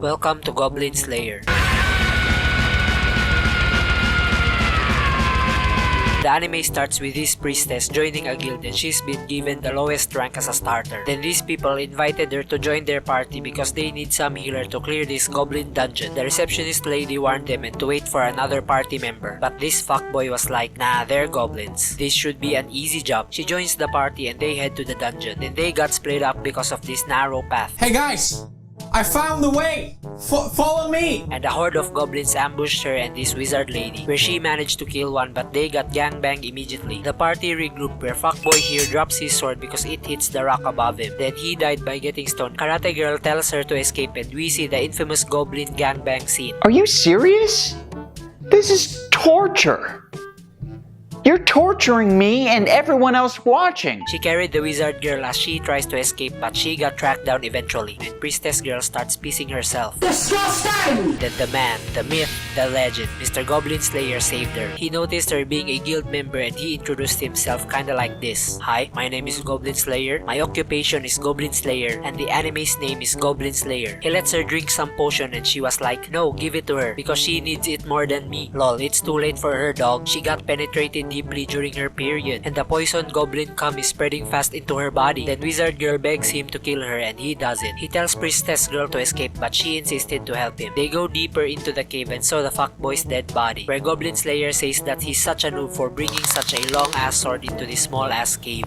Welcome to Goblin Slayer. The anime starts with this priestess joining a guild and she's been given the lowest rank as a starter. Then these people invited her to join their party because they need some healer to clear this goblin dungeon. The receptionist lady warned them and to wait for another party member. But this fuckboy was like, nah, they're goblins. This should be an easy job. She joins the party and they head to the dungeon. Then they got split up because of this narrow path. Hey guys! I found the way! Follow me! And a horde of goblins ambushed her and this wizard lady, where she managed to kill one but they got gangbanged immediately. The party regrouped where fuckboy here drops his sword because it hits the rock above him. Then he died by getting stoned. Karate girl tells her to escape and we see the infamous goblin gangbang scene. Are you serious? This is torture! You're torturing me and everyone else watching! She carried the wizard girl as she tries to escape but she got tracked down eventually. And priestess girl starts pissing herself. Disgusting! Then the man, the myth, the legend, Mr. Goblin Slayer saved her. He noticed her being a guild member and he introduced himself kinda like this. Hi, my name is Goblin Slayer. My occupation is Goblin Slayer and the anime's name is Goblin Slayer. He lets her drink some potion and she was like, no, give it to her because she needs it more than me. Lol, it's too late for her, dog. She got penetrated deeply during her period and the poison goblin cum is spreading fast into her body. Then wizard girl begs him to kill her and he doesn't. He tells priestess girl to escape but she insisted to help him. They go deeper into the cave and saw the fuckboy's dead body, where Goblin Slayer says that he's such a noob for bringing such a long ass sword into this small ass cave.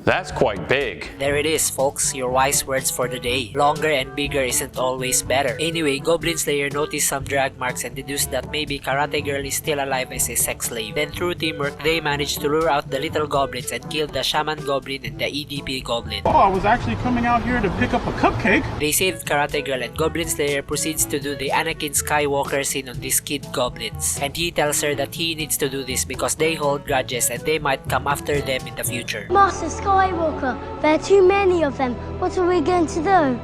That's quite big. There it is, folks, your wise words for the day. Longer and bigger isn't always better. Anyway, Goblin Slayer noticed some drag marks and deduced that maybe Karate Girl is still alive as a sex slave. Then through teamwork, they managed to lure out the little goblins and kill the Shaman Goblin and the EDP Goblin. Oh, I was actually coming out here to pick up a cupcake. They saved Karate Girl and Goblin Slayer proceeds to do the Anakin Skywalker scene on these kid goblins. And he tells her that he needs to do this because they hold grudges and they might come after them in the future. Master Skywalker, there are too many of them. What are we going to do?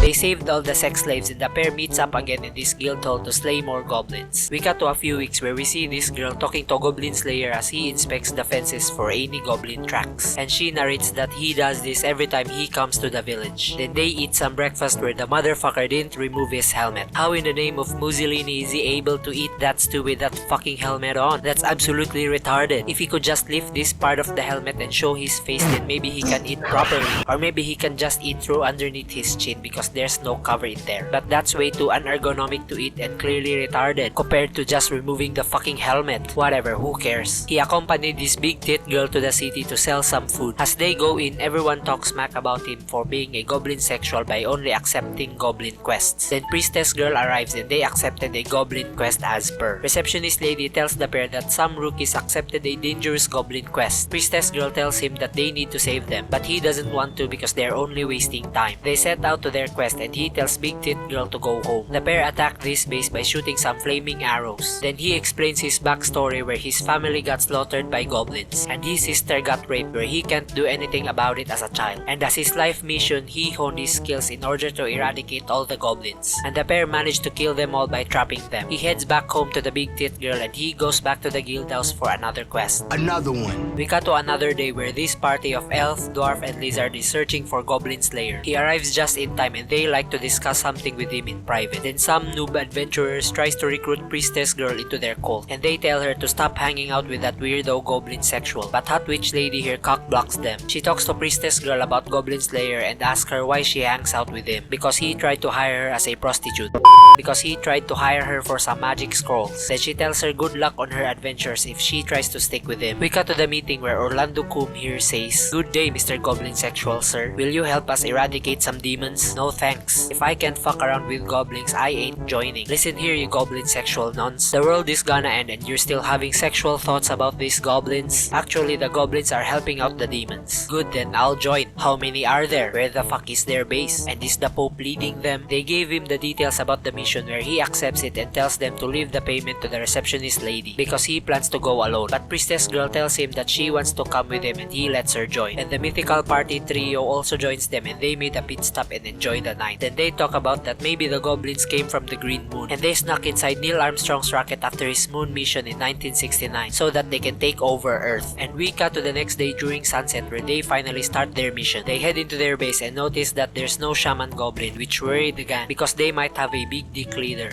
They saved all the sex slaves and the pair meets up again in this guild hall to slay more goblins. We cut to a few weeks where we see this girl talking to Goblin Slayer as he inspects the fences for any goblin tracks. And she narrates that he does this every time he comes to the village. Then they eat some breakfast where the motherfucker didn't remove his helmet. How in the name of Mussolini is he able to eat that stew with that fucking helmet on? That's absolutely retarded. If he could just lift this part of the helmet and show his face, then maybe he can eat properly. Or maybe he can just eat through underneath his chin because there's no cover in there. But that's way too unergonomic to eat and clearly retarded compared to just removing the fucking helmet. Whatever, who cares? He accompanied this big tit girl to the city to sell some food. As they go in, everyone talks smack about him for being a goblin sexual by only accepting goblin quests. Then priestess girl arrives and they accepted a goblin quest as per. Receptionist lady tells the pair that some rookies accepted a dangerous goblin quest. Priestess girl tells him that they need to save them, but he doesn't want to because they're only wasting time. They set out to their quest and he tells Big Tit Girl to go home. The pair attack this base by shooting some flaming arrows. Then he explains his backstory where his family got slaughtered by goblins and his sister got raped where he can't do anything about it as a child. And as his life mission, he honed his skills in order to eradicate all the goblins. And the pair managed to kill them all by trapping them. He heads back home to the Big Tit Girl and he goes back to the guild house for another quest. Another one. We cut to another day where this party of elf, dwarf, and lizard is searching for Goblin Slayer. He arrives just in time and they like to discuss something with him in private. Then some noob adventurers tries to recruit priestess girl into their cult and they tell her to stop hanging out with that weirdo goblin sexual. But hot witch lady here cock blocks them. She talks to priestess girl about Goblin Slayer and asks her why she hangs out with him because he tried to hire her as a prostitute. Because he tried to hire her for some magic scrolls. Then she tells her good luck on her adventures if she tries to stick with him. We cut to the meeting where Orlando Coom here says, "Good day, Mr. Goblin Sexual, sir. Will you help us eradicate some demons?" "No thanks. If I can't fuck around with goblins, I ain't joining." "Listen here, you goblin sexual nuns. The world is gonna end and you're still having sexual thoughts about these goblins? Actually, the goblins are helping out the demons." "Good, then I'll join. How many are there? Where the fuck is their base? And is the Pope leading them?" They gave him the details about the mission where he accepts it and tells them to leave the payment to the receptionist lady because he plans to go alone. But priestess girl tells him that she wants to come with him and he lets her join. And the mythical party trio also joins them and they made a pit stop and enjoy the the night. Then they talk about that maybe the goblins came from the Green Moon, and they snuck inside Neil Armstrong's rocket after his moon mission in 1969 so that they can take over Earth. And we cut to the next day during sunset where they finally start their mission. They head into their base and notice that there's no shaman goblin, which worried the gang because they might have a big dick leader.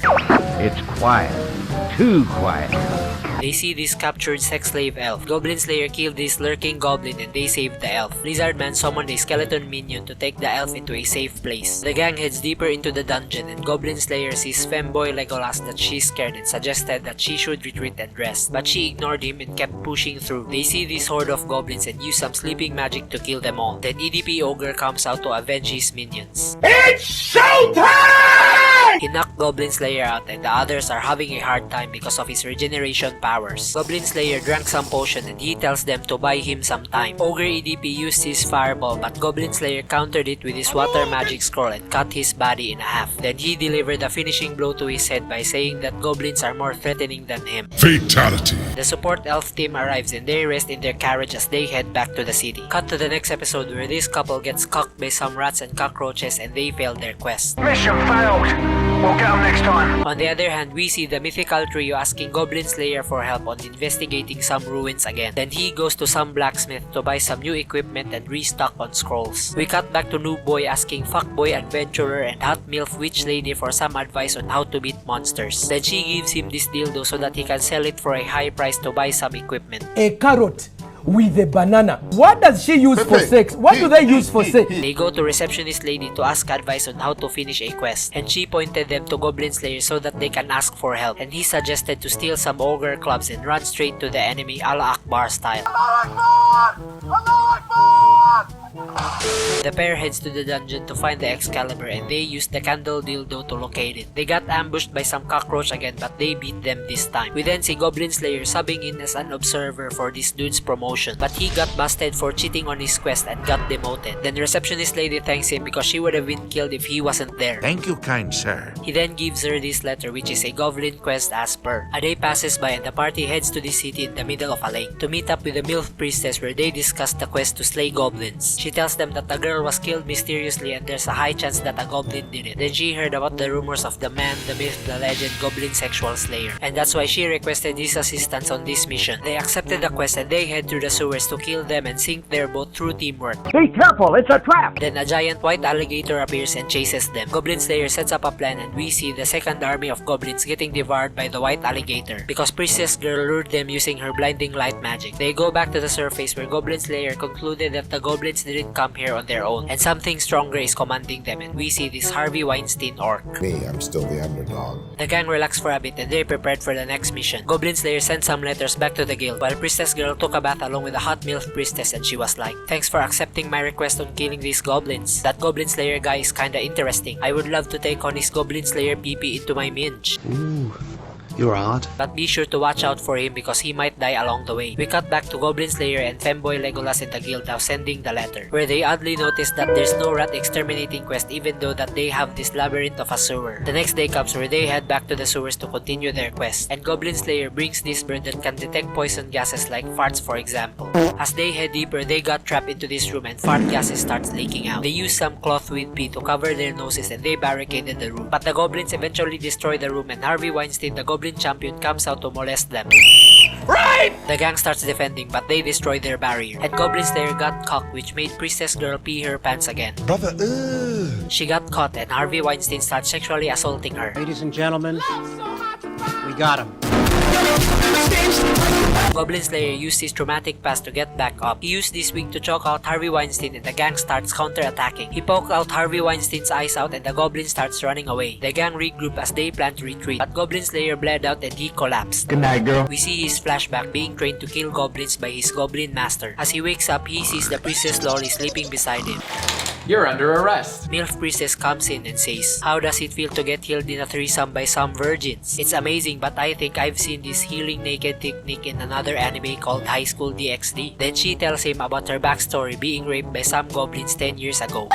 It's quiet. Too quiet. They see this captured sex slave elf. Goblin Slayer killed this lurking goblin and they saved the elf. Lizardman summoned a skeleton minion to take the elf into a safe place. The gang heads deeper into the dungeon and Goblin Slayer sees femboy Legolas that she's scared and suggested that she should retreat and rest. But she ignored him and kept pushing through. They see this horde of goblins and use some sleeping magic to kill them all. Then EDP Ogre comes out to avenge his minions. It's showtime! He knocked Goblin Slayer out and the others are having a hard time because of his regeneration powers. Goblin Slayer drank some potion and he tells them to buy him some time. Ogre EDP used his fireball but Goblin Slayer countered it with his water magic scroll and cut his body in half. Then he delivered a finishing blow to his head by saying that goblins are more threatening than him. Fatality. The support elf team arrives and they rest in their carriage as they head back to the city. Cut to the next episode where this couple gets cucked by some rats and cockroaches and they fail their quest. Mission failed. We'll get them next time. On the other hand, we see the mythical trio asking Goblin Slayer for help on investigating some ruins again. Then he goes to some blacksmith to buy some new equipment and restock on scrolls. We cut back to Noob Boy asking Fuckboy Adventurer and Hot MILF Witch Lady for some advice on how to beat monsters. Then she gives him this dildo so that he can sell it for a high price to buy some equipment. A carrot with a banana. What does she use for sex? What do they use for sex? They go to receptionist lady to ask advice on how to finish a quest, and she pointed them to Goblin Slayer so that they can ask for help, and he suggested to steal some ogre clubs and run straight to the enemy Allah Akbar style. The pair heads to the dungeon to find the Excalibur and they use the candle dildo to locate it. They got ambushed by some cockroach again but they beat them this time. We then see Goblin Slayer subbing in as an observer for this dude's promotion, but he got busted for cheating on his quest and got demoted. Then receptionist lady thanks him because she would have been killed if he wasn't there. Thank you, kind sir. He then gives her this letter which is a goblin quest as per. A day passes by and the party heads to the city in the middle of a lake to meet up with the MILF priestess where they discuss the quest to slay goblins. She tells them that the girl was killed mysteriously and there's a high chance that a goblin did it. Then she heard about the rumors of the man, the myth, the legend, goblin sexual slayer, and that's why she requested his assistance on this mission. They accepted the quest and they head through the sewers to kill them and sink their boat through teamwork. Be careful, it's a trap. Then a giant white alligator appears and chases them. Goblin Slayer sets up a plan and we see the second army of goblins getting devoured by the white alligator because Princess Girl lured them using her blinding light magic. They go back to the surface where Goblin Slayer concluded that the goblins didn't come here on their own and something stronger is commanding them, and we see this Harvey Weinstein orc. Me, I'm still the underdog. The gang relax for a bit and they're prepared for the next mission. Goblin Slayer sent some letters back to the guild while Priestess Girl took a bath along with the hot MILF priestess and she was like, "Thanks for accepting my request on killing these goblins. That Goblin Slayer guy is kinda interesting. I would love to take on his Goblin Slayer PP into my minge." Ooh, you're odd. But be sure to watch out for him because he might die along the way. We cut back to Goblin Slayer and Femboy Legolas in the guild now sending the letter, where they oddly notice that there's no rat exterminating quest even though that they have this labyrinth of a sewer. The next day comes where they head back to the sewers to continue their quest, and Goblin Slayer brings this bird that can detect poison gases like farts for example. As they head deeper, they got trapped into this room and fart gases starts leaking out. They use some cloth with pee to cover their noses and they barricaded the room. But the goblins eventually destroy the room and Harvey Weinstein, the goblin champion, comes out to molest them. Right! The gang starts defending but they destroy their barrier. And Goblin Slayer got caught which made Priestess Girl pee her pants again. Brother, She got caught and Harvey Weinstein starts sexually assaulting her. Ladies and gentlemen, we got him. Goblin Slayer used his traumatic past to get back up. He used this wig to choke out Harvey Weinstein and the gang starts counter-attacking. He poked out Harvey Weinstein's eyes out and the goblin starts running away. The gang regroup as they plan to retreat, but Goblin Slayer bled out and he collapsed. Good night, girl. We see his flashback being trained to kill goblins by his goblin master. As he wakes up, he sees the Princess Lolly sleeping beside him. You're under arrest. MILF Priestess comes in and says, "How does it feel to get healed in a threesome by some virgins? It's amazing, but I think I've seen this healing naked technique in another anime called High School DxD. Then she tells him about her backstory being raped by some goblins 10 years ago.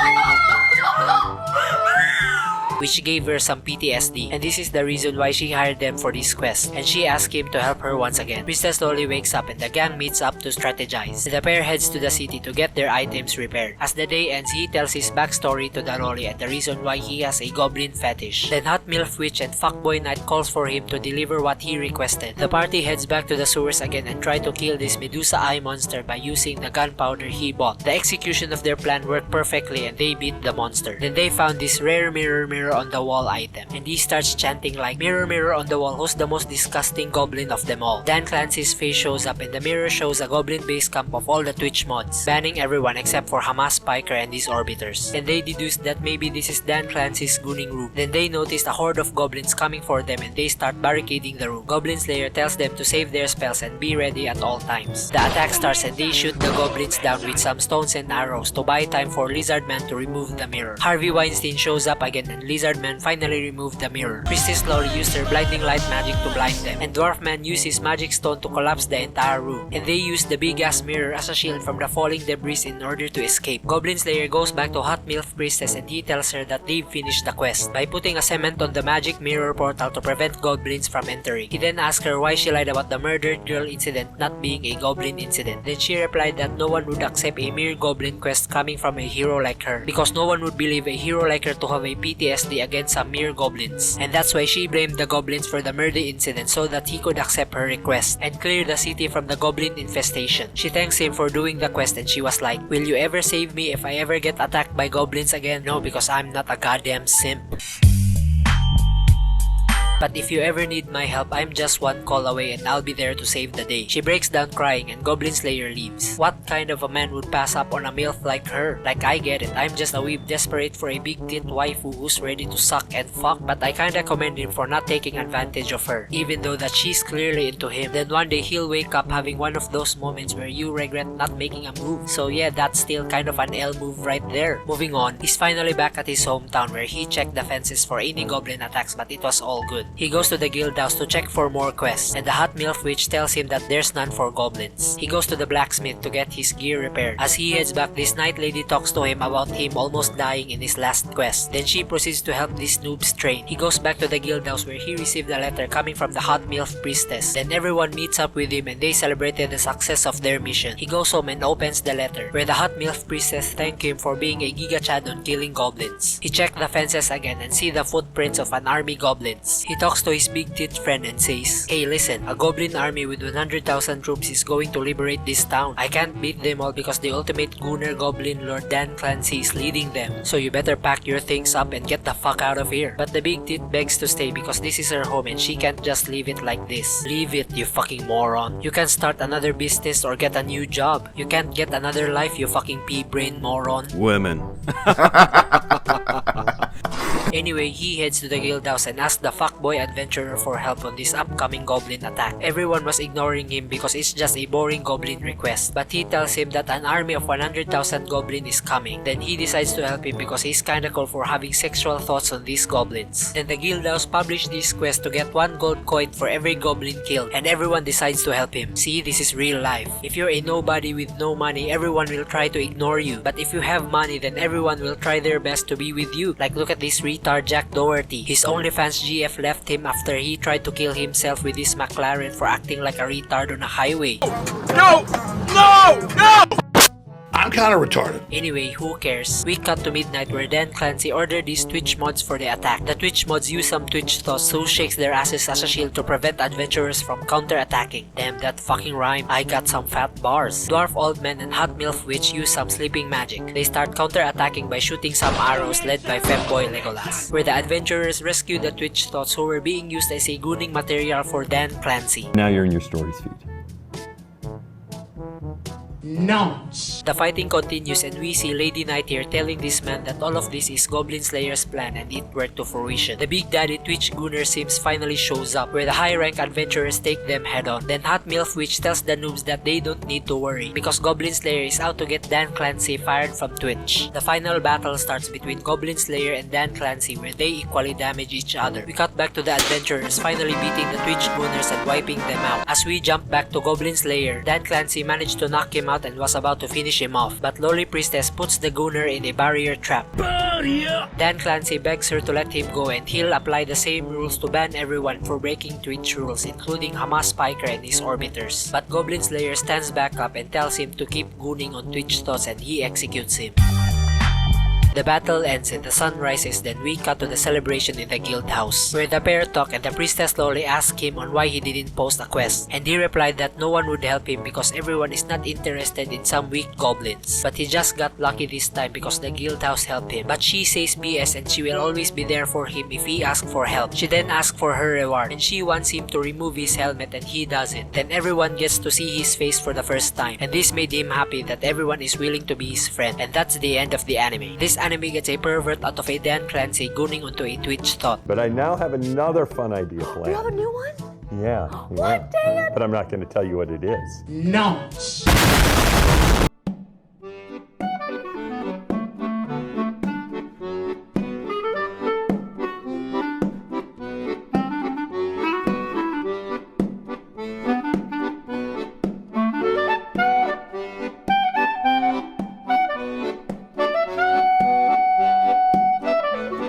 which gave her some PTSD, and this is the reason why she hired them for this quest, and she asked him to help her once again. Priestess slowly wakes up and the gang meets up to strategize. The pair heads to the city to get their items repaired. As the day ends, he tells his backstory to the lolly and the reason why he has a goblin fetish. Then Hot Milf Witch and Fuckboy Knight calls for him to deliver what he requested. The party heads back to the sewers again and try to kill this Medusa Eye monster by using the gunpowder he bought. The execution of their plan worked perfectly and they beat the monster. Then they found this rare mirror on the wall item, and he starts chanting like, mirror on the wall, who's the most disgusting goblin of them all? Dan Clancy's face shows up and the mirror shows a goblin base camp of all the Twitch mods, banning everyone except for Hamas Spiker and his orbiters. And they deduced that maybe this is Dan Clancy's gooning room. Then they noticed a horde of goblins coming for them and they start barricading the room. Goblin Slayer tells them to save their spells and be ready at all times. The attack starts and they shoot the goblins down with some stones and arrows to buy time for Lizardman to remove the mirror. Harvey Weinstein shows up again and Lizardman finally removed the mirror. Priestess Lori used her blinding light magic to blind them, and Dwarfman used his magic stone to collapse the entire room, and they used the big ass mirror as a shield from the falling debris in order to escape. Goblin Slayer goes back to Hot Milf Priestess and he tells her that they've finished the quest by putting a cement on the magic mirror portal to prevent goblins from entering. He then asked her why she lied about the murdered girl incident not being a goblin incident. Then she replied that no one would accept a mere goblin quest coming from a hero like her, because no one would believe a hero like her to have a PTSD against some mere goblins, and that's why she blamed the goblins for the murder incident so that he could accept her request and clear the city from the goblin infestation. She thanks him for doing the quest and she was like, will you ever save me if I ever get attacked by goblins again? No, because I'm not a goddamn simp. But if you ever need my help, I'm just one call away and I'll be there to save the day. She breaks down crying and Goblin Slayer leaves. What kind of a man would pass up on a MILF like her? Like, I get it, I'm just a weeb desperate for a big tit waifu who's ready to suck and fuck, but I kinda commend him for not taking advantage of her, even though that she's clearly into him. Then one day he'll wake up having one of those moments where you regret not making a move. So yeah, that's still kind of an L move right there. Moving on, he's finally back at his hometown where he checked the fences for any goblin attacks, but it was all good. He goes to the guild house to check for more quests, and the Hot Milf Witch tells him that there's none for goblins. He goes to the blacksmith to get his gear repaired. As he heads back, this night lady talks to him about him almost dying in his last quest. Then she proceeds to help these noobs train. He goes back to the guild house where he received a letter coming from the Hot Milf Priestess. Then everyone meets up with him and they celebrated the success of their mission. He goes home and opens the letter, where the Hot Milf Priestess thanked him for being a Giga Chad on killing goblins. He checked the fences again and see the footprints of an army goblins. He talks to his big tit friend and says, hey listen, a goblin army with 100,000 troops is going to liberate this town. I can't beat them all because the ultimate gooner goblin Lord Dan Clancy is leading them. So you better pack your things up and get the fuck out of here. But the big tit begs to stay because this is her home and she can't just leave it like this. Leave it, you fucking moron. You can start another business or get a new job. You can't get another life, you fucking pea-brain moron. Women. Anyway, he heads to the guild house and asks the fuckboy adventurer for help on this upcoming goblin attack. Everyone was ignoring him because it's just a boring goblin request, but he tells him that an army of 100,000 goblin is coming. Then he decides to help him because he's kinda cool for having sexual thoughts on these goblins. Then the guild house published this quest to get 1 gold coin for every goblin killed, and everyone decides to help him. See, this is real life. If you're a nobody with no money, everyone will try to ignore you. But if you have money, then everyone will try their best to be with you. Like, look at this retard Jack Doherty. His OnlyFans GF left him after he tried to kill himself with his McLaren for acting like a retard on a highway. No! No! No! I'm kind of retarded. Anyway, who cares? We cut to midnight where Dan Clancy ordered these Twitch mods for the attack. The Twitch mods use some Twitch thoughts who shakes their asses as a shield to prevent adventurers from counter-attacking. Damn, that fucking rhyme. I got some fat bars. Dwarf Old Man and Hot Milf Witch use some sleeping magic. They start counter-attacking by shooting some arrows led by Femboy Legolas, where the adventurers rescue the Twitch thoughts who were being used as a gooning material for Dan Clancy. Now you're in your stories feed. Nonce. The fighting continues and we see Lady Knight here telling this man that all of this is Goblin Slayer's plan and it worked to fruition. The Big Daddy Twitch Gooner Sims finally shows up, where the high-rank adventurers take them head-on. Then Hot Milf Witch tells the noobs that they don't need to worry because Goblin Slayer is out to get Dan Clancy fired from Twitch. The final battle starts between Goblin Slayer and Dan Clancy, where they equally damage each other. We cut back to the adventurers finally beating the Twitch Gooners and wiping them out. As we jump back to Goblin Slayer, Dan Clancy managed to knock him out and was about to finish him off, but Loli Priestess puts the gooner in a barrier trap. Dan Clancy begs her to let him go and he'll apply the same rules to ban everyone for breaking Twitch rules, including Hamas Spiker and his orbiters. But Goblin Slayer stands back up and tells him to keep gooning on Twitch thoughts and he executes him. The battle ends and the sun rises, then we cut to the celebration in the guild house, where the pair talk and the priestess Loli asks him on why he didn't post a quest, and he replied that no one would help him because everyone is not interested in some weak goblins. But he just got lucky this time because the guild house helped him. But she says BS and she will always be there for him if he asks for help. She then asks for her reward and she wants him to remove his helmet and he doesn't. Then everyone gets to see his face for the first time, and this made him happy that everyone is willing to be his friend, and that's the end of the anime. This anime gets a pervert out of a Dan Clancy gooning onto a Twitch thought. But I now have another fun idea planned. You have a new one? Yeah. What, Dan? But I'm not going to tell you what it is. No.